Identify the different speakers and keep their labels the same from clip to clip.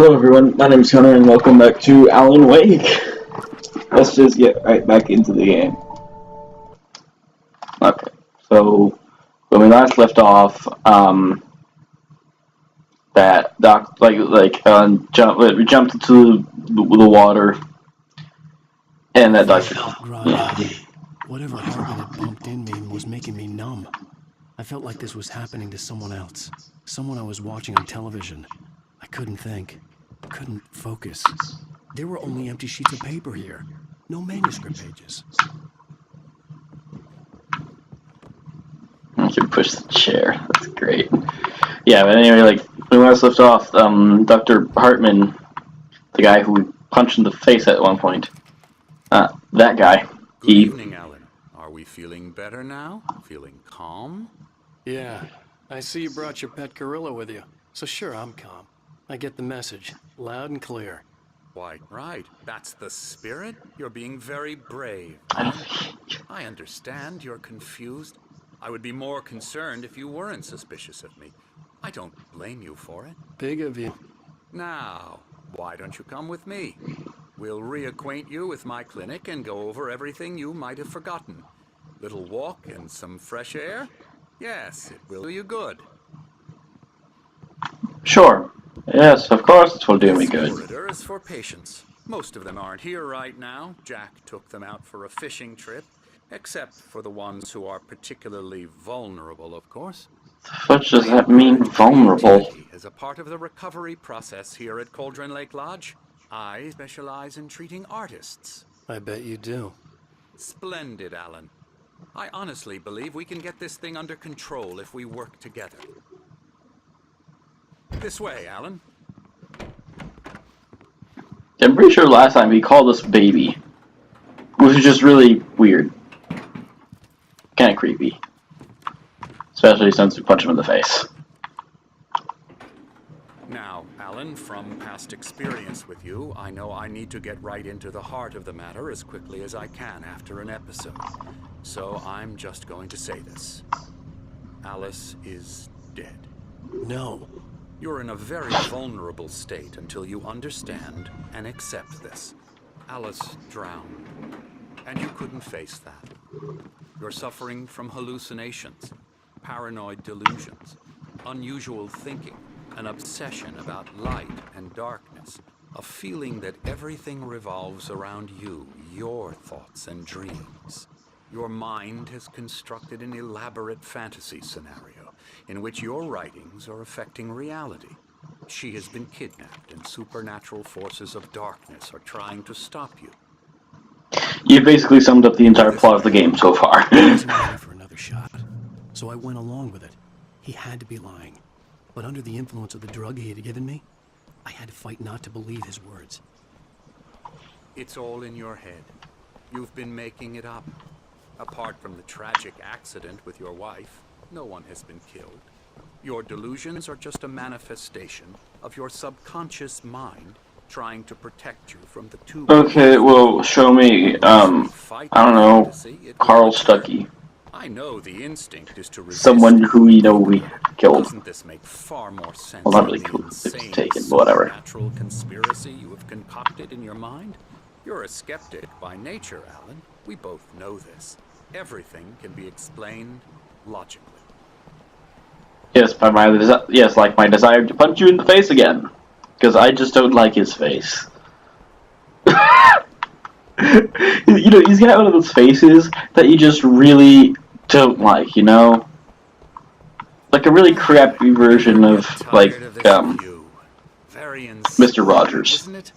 Speaker 1: Hello everyone, my name is Hunter and welcome back to Alan Wake. Let's just get right back into the game. Okay, so when we last left off, that doc we jumped into the water, and that doctor.
Speaker 2: Whatever heartbeat had pumped in me was making me numb. I felt like this was happening to someone else, someone I was watching on television. I couldn't think, couldn't focus. There were only empty sheets of paper here, no manuscript pages.
Speaker 1: I can push the chair. That's great. Yeah, but anyway, like when we last left off, Dr. Hartman, the guy who we punched in the face at one point, that guy.
Speaker 3: Good evening, Alan. Are we feeling better now? Feeling calm?
Speaker 2: Yeah, I see you brought your pet gorilla with you, so sure, I'm calm. I get the message, loud and clear.
Speaker 3: Why, right. That's the spirit. You're being very brave. I understand you're confused. I would be more concerned if you weren't suspicious of me. I don't blame you for it.
Speaker 2: Big of you.
Speaker 3: Now, why don't you come with me? We'll reacquaint you with my clinic and go over everything you might have forgotten. Little walk and some fresh air? Yes, it will do you good.
Speaker 1: Sure. Yes, of course it will do me good.
Speaker 3: This corridor is for patients. Most of them aren't here right now. Jack took them out for a fishing trip, except for the ones who are particularly vulnerable, of course.
Speaker 1: What does that mean, vulnerable?
Speaker 3: As a part of the recovery process here at Cauldron Lake Lodge, I specialize in treating artists.
Speaker 2: I bet you do.
Speaker 3: Splendid, Alan. I honestly believe we can get this thing under control if we work together. This way, Alan.
Speaker 1: I'm pretty sure last time he called us baby, which is just really weird. Kind of creepy. Especially since we punched him in the face.
Speaker 3: Now, Alan, from past experience with you, I know I need to get right into the heart of the matter as quickly as I can after an episode. So I'm just going to say this. Alice is dead.
Speaker 2: No.
Speaker 3: You're in a very vulnerable state until you understand and accept this. Alice drowned, and you couldn't face that. You're suffering from hallucinations, paranoid delusions, unusual thinking, an obsession about light and darkness, a feeling that everything revolves around you, your thoughts and dreams. Your mind has constructed an elaborate fantasy scenario in which your writings are affecting reality. She has been kidnapped and supernatural forces of darkness are trying to stop you.
Speaker 1: You basically summed up the entire plot of the game so far.
Speaker 2: I wasn't ready for another shot, so I went along with it. He had to be lying. But under the influence of the drug he had given me, I had to fight not to believe his words.
Speaker 3: It's all in your head. You've been making it up. Apart from the tragic accident with your wife, no one has been killed. Your delusions are just a manifestation of your subconscious mind trying to protect you from the two.
Speaker 1: Okay, well, show me, I don't know, Carl Stuckey.
Speaker 3: I know the instinct is to resist.
Speaker 1: Someone who we know we killed.
Speaker 3: Doesn't this make far more sense?
Speaker 1: Well, not really cool. It's taken, but whatever.
Speaker 3: Natural conspiracy you have concocted in your mind? You're a skeptic by nature, Alan. We both know this. Everything can be explained logically.
Speaker 1: Yes, by like my desire to punch you in the face again, because I just don't like his face. You know, he's got one of those faces that you just really don't like. You know, like a really crappy version of like Mr. Rogers.
Speaker 3: Isn't it?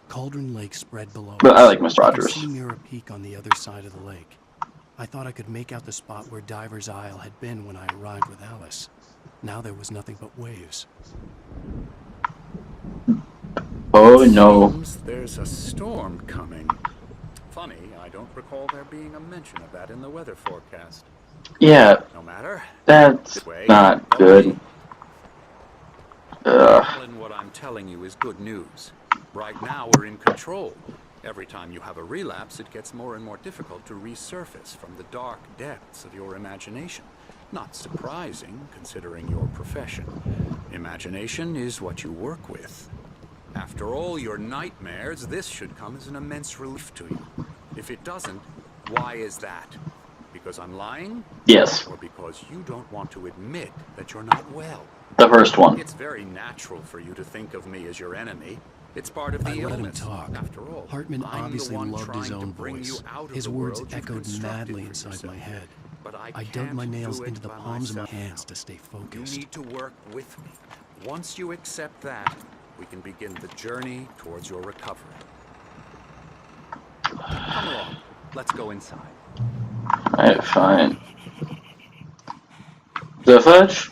Speaker 2: Cauldron Lake spread below
Speaker 1: But
Speaker 2: us.
Speaker 1: I like Mr.
Speaker 2: I could
Speaker 1: Rogers.
Speaker 2: see Mirror Peak on the other side of the lake. I thought I could make out the spot where Diver's Isle had been when I arrived with Alice. Now there was nothing but waves.
Speaker 1: Oh no.
Speaker 3: Seems there's a storm coming. Funny, I don't recall there being a mention of that in the weather forecast.
Speaker 1: Yeah,
Speaker 3: No matter.
Speaker 1: that's not good.
Speaker 3: Alan, what I'm telling you is good news. Right now we're in control. Every time you have a relapse, it gets more and more difficult to resurface from the dark depths of your imagination. Not surprising, considering your profession. Imagination is what you work with. After all your nightmares, this should come as an immense relief to you. If it doesn't, why is that? Because I'm lying?
Speaker 1: Yes,
Speaker 3: Or because you don't want to admit that you're not well?
Speaker 1: the first one.
Speaker 3: It's very natural for you to think of me as your enemy. It's part of the
Speaker 2: I let him
Speaker 3: illness.
Speaker 2: talk.
Speaker 3: After all,
Speaker 2: Hartman
Speaker 3: I'm
Speaker 2: obviously
Speaker 3: the one
Speaker 2: loved his
Speaker 3: trying to
Speaker 2: own
Speaker 3: bring you
Speaker 2: voice.
Speaker 3: out of
Speaker 2: His
Speaker 3: the
Speaker 2: words
Speaker 3: world you've
Speaker 2: echoed
Speaker 3: constructed
Speaker 2: madly
Speaker 3: for
Speaker 2: inside
Speaker 3: yourself.
Speaker 2: my head.
Speaker 3: But
Speaker 2: I dug
Speaker 3: can't
Speaker 2: my nails
Speaker 3: do it
Speaker 2: into the
Speaker 3: by
Speaker 2: palms of my
Speaker 3: myself.
Speaker 2: hands to stay focused.
Speaker 3: You need to work with me. Once you accept that, we can begin the journey towards your recovery. Come along. Let's go inside.
Speaker 1: Alright, fine. The fudge?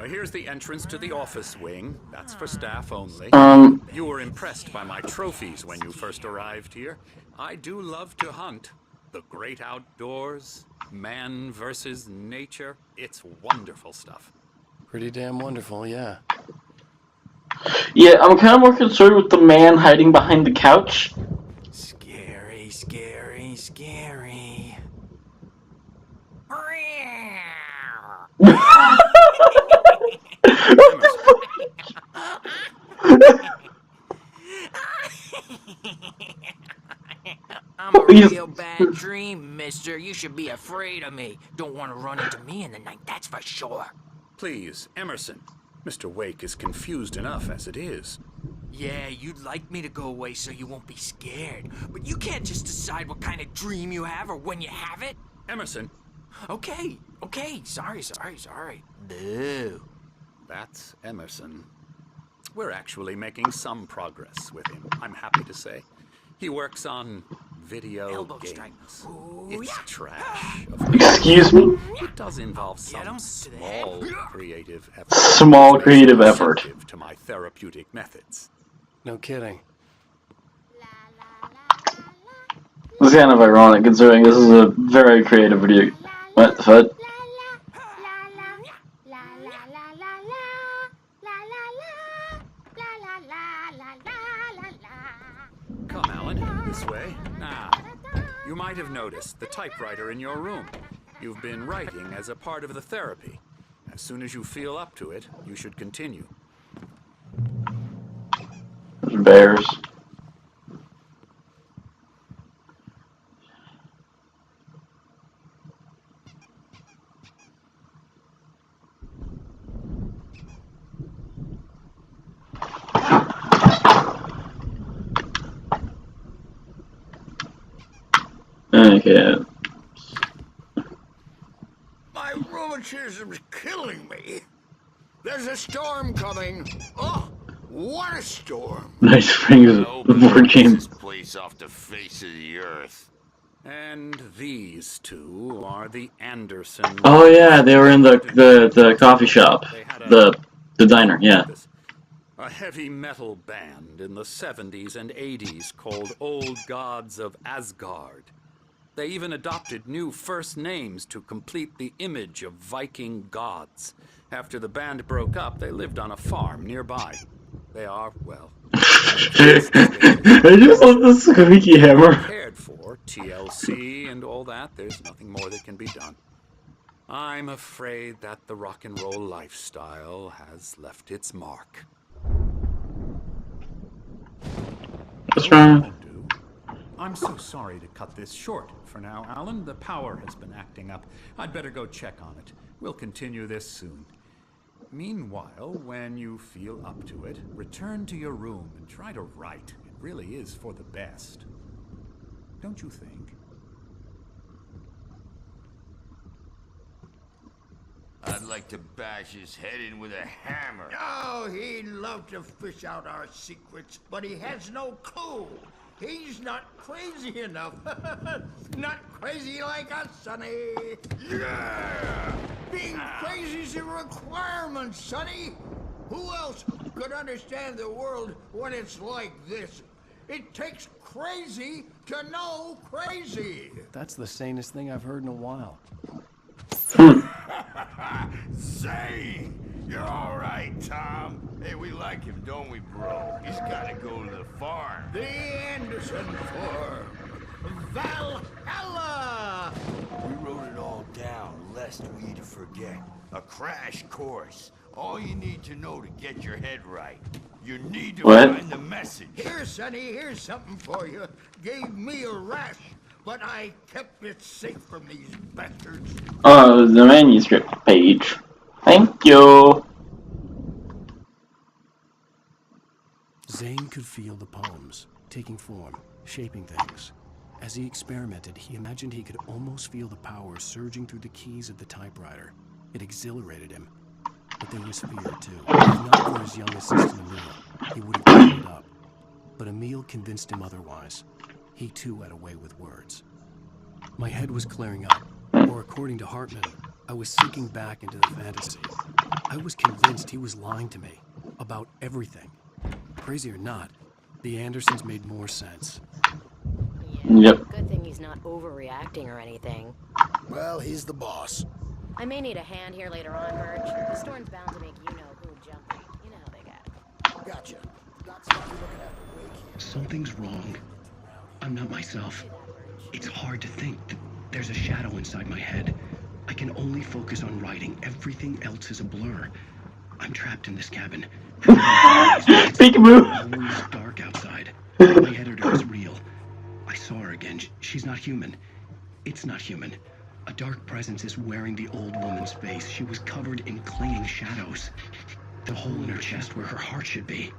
Speaker 3: Here's the entrance to the office wing. That's for staff only. You were impressed by my trophies when you first arrived here. I do love to hunt. The great outdoors, man versus nature. It's wonderful stuff.
Speaker 2: Pretty damn wonderful, yeah.
Speaker 1: Yeah, I'm kind of more concerned with the man hiding behind the couch.
Speaker 4: Scary, scary, scary. I'm a real bad dream, mister. You should be afraid of me. Don't want to run into me in the night, that's for sure.
Speaker 3: Please, Emerson. Mr. Wake is confused enough as it is.
Speaker 4: Yeah, you'd like me to go away so you won't be scared. But you can't just decide what kind of dream you have or when you have it.
Speaker 3: Emerson,
Speaker 4: Okay, sorry. Boo.
Speaker 3: that's Emerson. We're actually making some progress with him, I'm happy to say. He works on video
Speaker 4: Elbow
Speaker 3: games.
Speaker 4: strike. Ooh,
Speaker 3: It's
Speaker 4: yeah.
Speaker 3: trash, of course.
Speaker 1: Excuse me?
Speaker 3: It does involve
Speaker 4: Get him
Speaker 3: some
Speaker 4: to the head.
Speaker 3: small creative effort.
Speaker 1: Small
Speaker 3: It's
Speaker 1: creative effort.
Speaker 3: receptive to my therapeutic methods.
Speaker 2: No kidding.
Speaker 1: It's kind of ironic considering this is a very creative video. What the fuck?
Speaker 3: Come, Alan, this way. Now, you might have noticed the typewriter in your room. You've been writing as a part of the therapy. As soon as you feel up to it, you should continue.
Speaker 1: Bears. Okay.
Speaker 5: My rheumatism's killing me. There's a storm coming. Oh, what a storm.
Speaker 1: Nice Springs board game.
Speaker 5: This place off the face of the earth.
Speaker 3: And these two are the Andersons.
Speaker 1: Oh yeah, they were in the coffee shop.
Speaker 3: They had
Speaker 1: The diner, yeah.
Speaker 3: A heavy metal band in the 70s and 80s called Old Gods of Asgard. They even adopted new first names to complete the image of Viking gods. After the band broke up, they lived on a farm nearby. They are, well,
Speaker 1: I just love the squeaky hammer.
Speaker 3: cared for, TLC and all that. There's nothing more that can be done. I'm afraid that the rock and roll lifestyle has left its mark.
Speaker 1: What's wrong?
Speaker 6: I'm so sorry to cut this short for now, Alan. The power has been acting up. I'd better go check on it. We'll continue this soon. Meanwhile, when you feel up to it, return to your room and try to write. It really is for the best. Don't you think?
Speaker 5: I'd like to bash his head in with a hammer. Oh, he'd love to fish out our secrets, but he has no clue. He's not crazy enough. Not crazy like us, Sonny. Yeah! Being crazy's a requirement, Sonny. Who else could understand the world when it's like this? It takes crazy to know crazy.
Speaker 2: That's the sanest thing I've heard in a while.
Speaker 5: Say, you're all right, Tom. Hey, we like him, don't we, bro? He's gotta go to the farm. The Anderson farm. Valhalla! We wrote it all down, lest we forget. A crash course. All you need to know to get your head right. You need to
Speaker 1: What?
Speaker 5: find the message. Here, Sonny, here's something for you. Gave me a rash, but I kept it safe from these bastards.
Speaker 1: Oh, the manuscript page. Thank you.
Speaker 2: Zane could feel the poems, taking form, shaping things. As he experimented, he imagined he could almost feel the power surging through the keys of the typewriter. It exhilarated him. But there was fear, too. If not for his young assistant, Emil, he would have given it up. But Emil convinced him otherwise. He, too, had a way with words. My head was clearing up, or according to Hartman, I was sinking back into the fantasy. I was convinced he was lying to me about everything. Crazy or not, the Andersons made more sense.
Speaker 7: Yeah,
Speaker 1: Yep.
Speaker 7: good thing he's not overreacting or anything.
Speaker 8: Well, he's the boss.
Speaker 7: I may need a hand here later on, Birch. The storm's bound to make you-know-who jumpy. You know how they get.
Speaker 8: Gotcha. Got something looking at the wake here.
Speaker 2: Something's wrong. I'm not myself. It's hard to think. There's a shadow inside my head. I can only focus on writing. Everything else is a blur. I'm trapped in this cabin.
Speaker 1: Peekaboo.
Speaker 2: Always dark outside. My editor is real. I saw her again. She's not human. It's not human. A dark presence is wearing the old woman's face. She was covered in clinging shadows. The hole in her chest where her heart should be.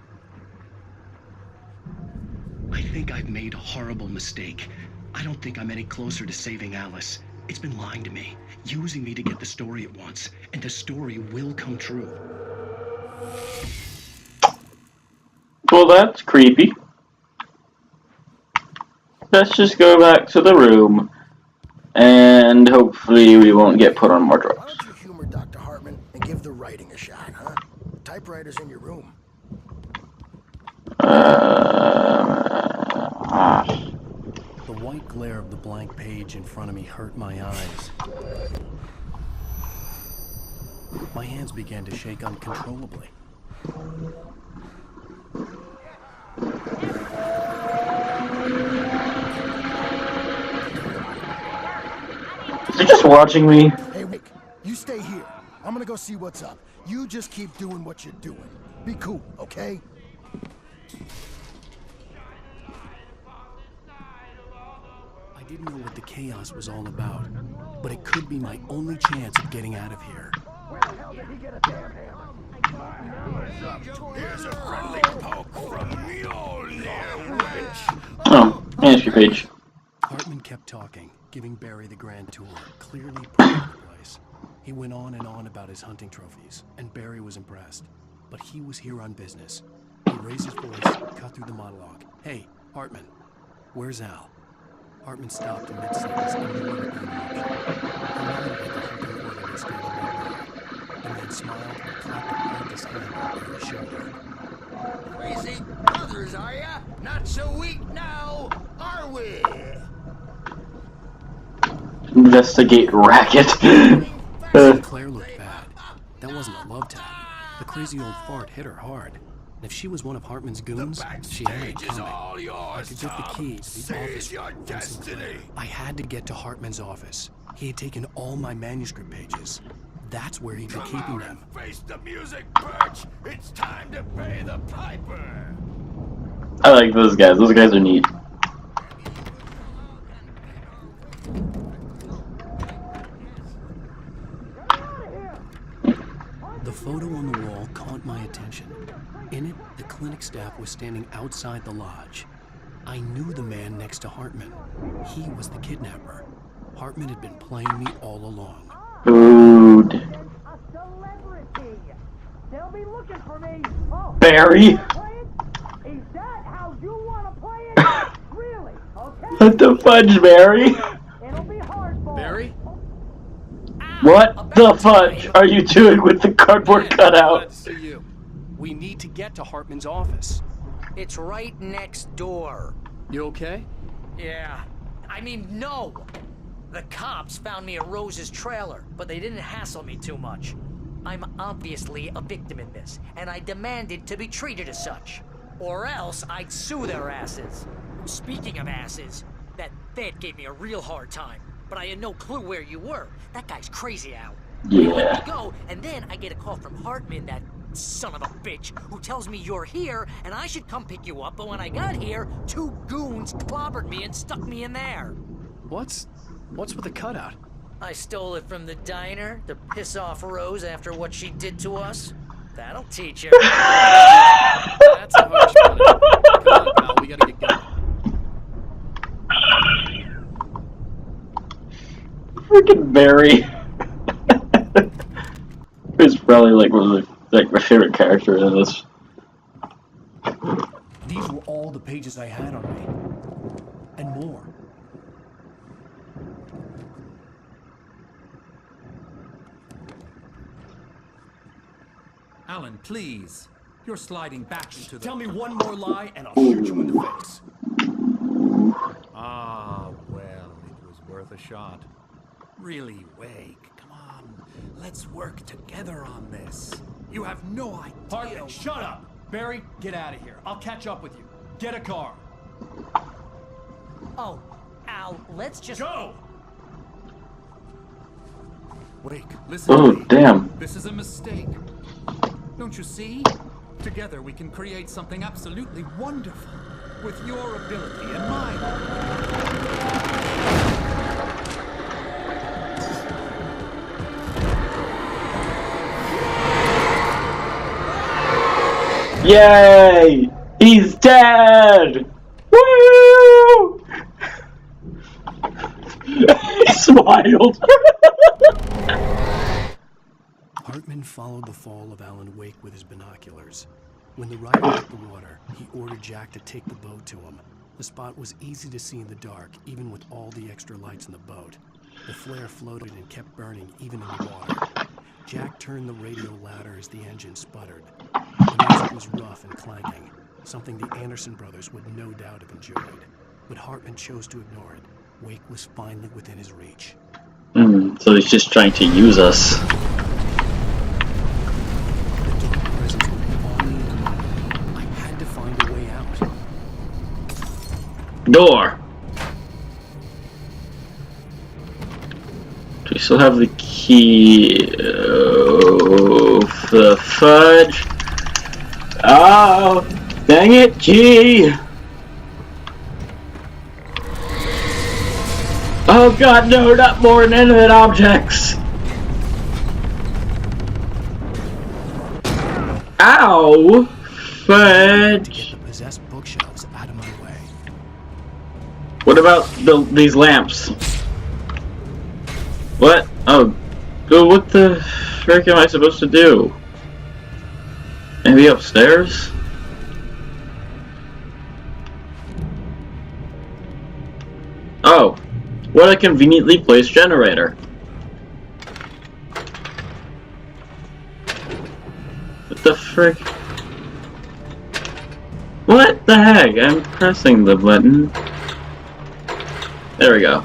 Speaker 2: I think I've made a horrible mistake. I don't think I'm any closer to saving Alice. It's been lying to me, using me to get the story it wants, and the story will come true.
Speaker 1: Well, that's creepy. Let's just go back to the room. And hopefully we won't get put on more
Speaker 8: Why
Speaker 1: drugs.
Speaker 8: don't you humor Dr. Hartman and give the writing a shot, huh? The typewriter's in your room.
Speaker 2: The white glare of the blank page in front of me hurt my eyes. My hands began to shake uncontrollably.
Speaker 1: Is he just watching me?
Speaker 8: Hey, Rick, you stay here. I'm gonna go see what's up. You just keep doing what you're doing. Be cool, okay?
Speaker 2: I didn't know what the chaos was all about, but it could be my only chance of getting out of here.
Speaker 8: Where the hell did he get a damn hammer?
Speaker 5: Here's a friendly poke from Mjolnir, witch.
Speaker 1: Oh, manuscript page.
Speaker 2: Hartman kept talking, giving Barry the grand tour, clearly proud of the place. He went on and on about his hunting trophies, and Barry was impressed. But he was here on business. He raised his voice, cut through the monologue. Hey, Hartman, where's Al? Hartman stopped in mid-sentence and knew what an option. He nodded at the hunting orderly standing nearby, and then smiled and clapped a practice hand on Barry's shoulder.
Speaker 5: Crazy brothers, are ya? Not so weak now, are we?
Speaker 1: Investigate racket.
Speaker 2: Claire looked bad. That wasn't a love tap. The crazy old fart hit her hard. And if she was one of Hartman's goons, she had it coming. I could get the key to the office.
Speaker 5: Your destiny.
Speaker 2: I had to get to Hartman's office. He had taken all my manuscript pages. That's where he'd be keeping them.
Speaker 5: Face the music, Birch. It's time to pay the piper.
Speaker 1: I like those guys. Those guys are neat.
Speaker 2: The photo on the wall caught my attention. In it, the clinic staff was standing outside the lodge. I knew the man next to Hartman. He was the kidnapper. Hartman had been playing me all along.
Speaker 1: Food.
Speaker 9: A celebrity. They'll be looking for me. Oh,
Speaker 1: Barry.
Speaker 9: is that how you want to play it? Really? Okay.
Speaker 1: What the fudge, Barry?
Speaker 9: It'll be hard for
Speaker 2: Barry?
Speaker 1: What the fudge are you doing with the cardboard cutout?
Speaker 2: Glad to see you. We need to get to Hartman's office.
Speaker 4: It's right next door.
Speaker 2: You okay?
Speaker 4: Yeah. I mean, no! The cops found me at Rose's trailer, but they didn't hassle me too much. I'm obviously a victim in this, and I demanded to be treated as such. Or else I'd sue their asses. Speaking of asses, that Fed gave me a real hard time, but I had no clue where you were. That guy's crazy, Al. They let
Speaker 1: Yeah.
Speaker 4: me go, and then I get a call from Hartman, that son of a bitch, who tells me you're here and I should come pick you up. But when I got here, 2 goons clobbered me and stuck me in there.
Speaker 2: What's with the cutout?
Speaker 4: I stole it from the diner to piss off Rose after what she did to us. That'll teach her.
Speaker 2: That's a harsh punishment. Come on, pal, we gotta get going.
Speaker 1: Freaking Barry. He's probably like one of my favorite characters in this.
Speaker 2: These were all the pages I had on me. And more.
Speaker 6: Alan, please. You're sliding back into the...
Speaker 2: Tell me one more lie and I'll shoot you in the face.
Speaker 6: Ah, well, it was worth a shot. Really, Wake, come on. Let's work together on this. You have no idea...
Speaker 2: Hartman, shut up! Barry, get out of here. I'll catch up with you. Get a car.
Speaker 4: Oh, Al, let's just...
Speaker 2: Go!
Speaker 6: Wake, listen
Speaker 1: Oh,
Speaker 6: to me.
Speaker 1: damn.
Speaker 6: This is a mistake. Don't you see? Together we can create something absolutely wonderful. With your ability and mine.
Speaker 1: Yay! He's dead! Woo! He smiled.
Speaker 2: Hartman followed the fall of Alan Wake with his binoculars. When the rider hit the water, he ordered Jack to take the boat to him. The spot was easy to see in the dark, even with all the extra lights in the boat. The flare floated and kept burning, even in the water. Jack turned the radio louder as the engine sputtered. The music was rough and clanking, something the Anderson brothers would no doubt have enjoyed. But Hartman chose to ignore it. Wake was finally within his reach.
Speaker 1: So he's just trying to use us.
Speaker 2: The dark presence would be all me. I had to find a way out.
Speaker 1: Door! Do we still have the key? Oh, the fudge! Oh, dang it, key! Oh god, no, not more inanimate objects! Ow!
Speaker 2: To
Speaker 1: Fudge!
Speaker 2: get the possessed bookshelves out of my way.
Speaker 1: What about these lamps? What? Oh, what the frick am I supposed to do? Maybe upstairs? Oh, what a conveniently placed generator. What the frick? What the heck? I'm pressing the button. There we go.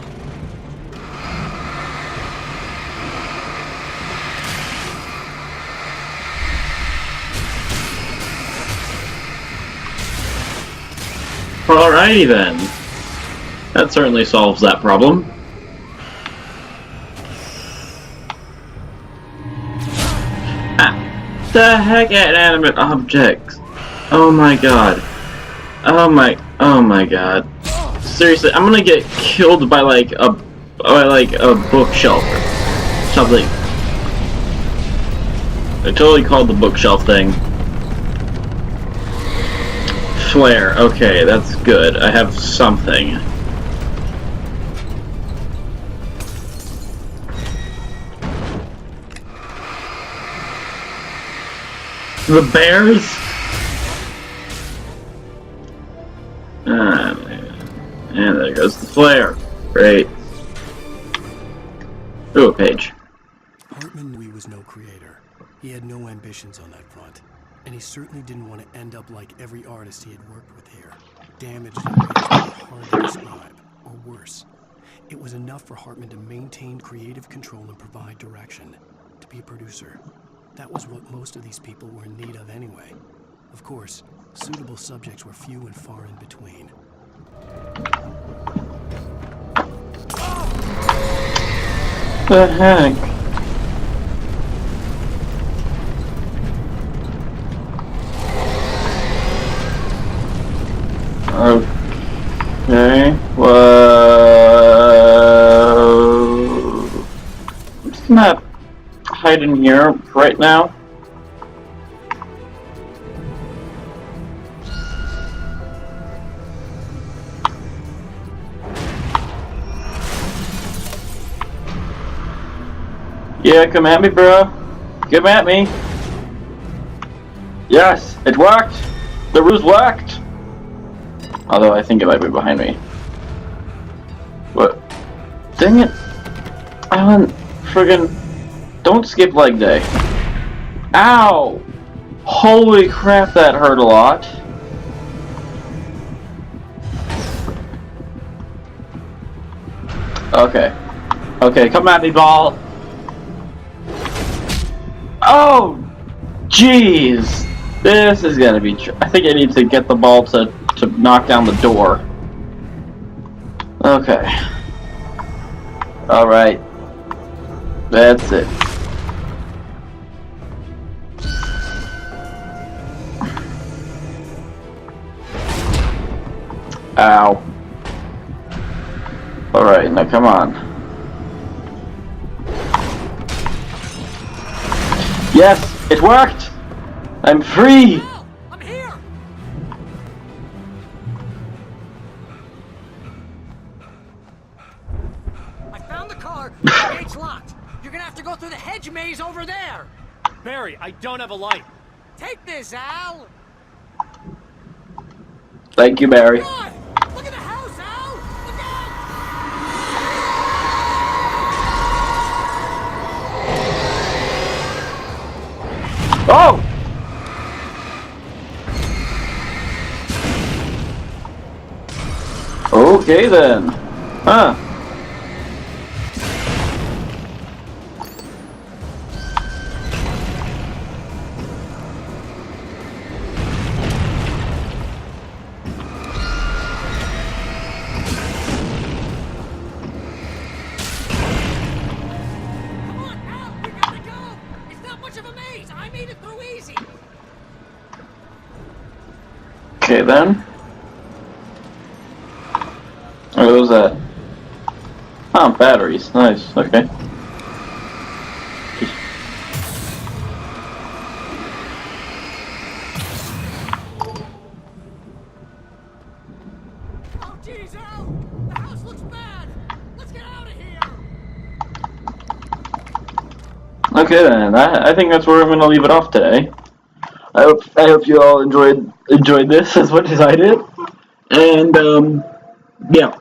Speaker 1: Alrighty then. That certainly solves that problem. Ah, the heck, inanimate objects. Oh my god. Oh my god. Seriously, I'm gonna get killed by like a bookshelf or something. I totally called the bookshelf thing. Flare, okay, that's good. I have something. The bears? And there goes the flare. Great. Ooh, a page.
Speaker 2: Hartman knew he was no creator. He had no ambitions on that front. And he certainly didn't want to end up like every artist he had worked with here. Damaged in ways that were hard to describe, or worse. It was enough for Hartman to maintain creative control and provide direction. To be a producer. That was what most of these people were in need of anyway. Of course, suitable subjects were few and far in between.
Speaker 1: The heck? hide in here right now. Yeah, come at me, bro. Come at me. Yes, it worked. The ruse worked. Although I think it might be behind me. What? Dang it. Alan, friggin'. Don't skip leg day. Ow! Holy crap, that hurt a lot. Okay. Okay, come at me, ball. Oh! Jeez! This is gonna be I think I need to get the ball to knock down the door. Okay. Alright. That's it. Ow. Alright, now come on. Yes! It worked! I'm free!
Speaker 4: Al, I'm here! I found the car, but the gate's locked. You're gonna have to go through the hedge maze over there.
Speaker 2: Barry, I don't have a light.
Speaker 4: Take this, Al!
Speaker 1: Thank you, Barry.
Speaker 4: God! Look at the house, Al! Look out!
Speaker 1: Oh! Okay then. Huh.
Speaker 4: Come on, Al! We gotta go! It's not much of a maze! I made it through easy!
Speaker 1: Okay then. What was that? Oh, batteries. Nice. Okay.
Speaker 4: Oh, jeez, Al! The house looks bad! Let's get out of here!
Speaker 1: Okay then. I think that's where I'm gonna leave it off today. I hope you all enjoyed this as much as I did. And yeah.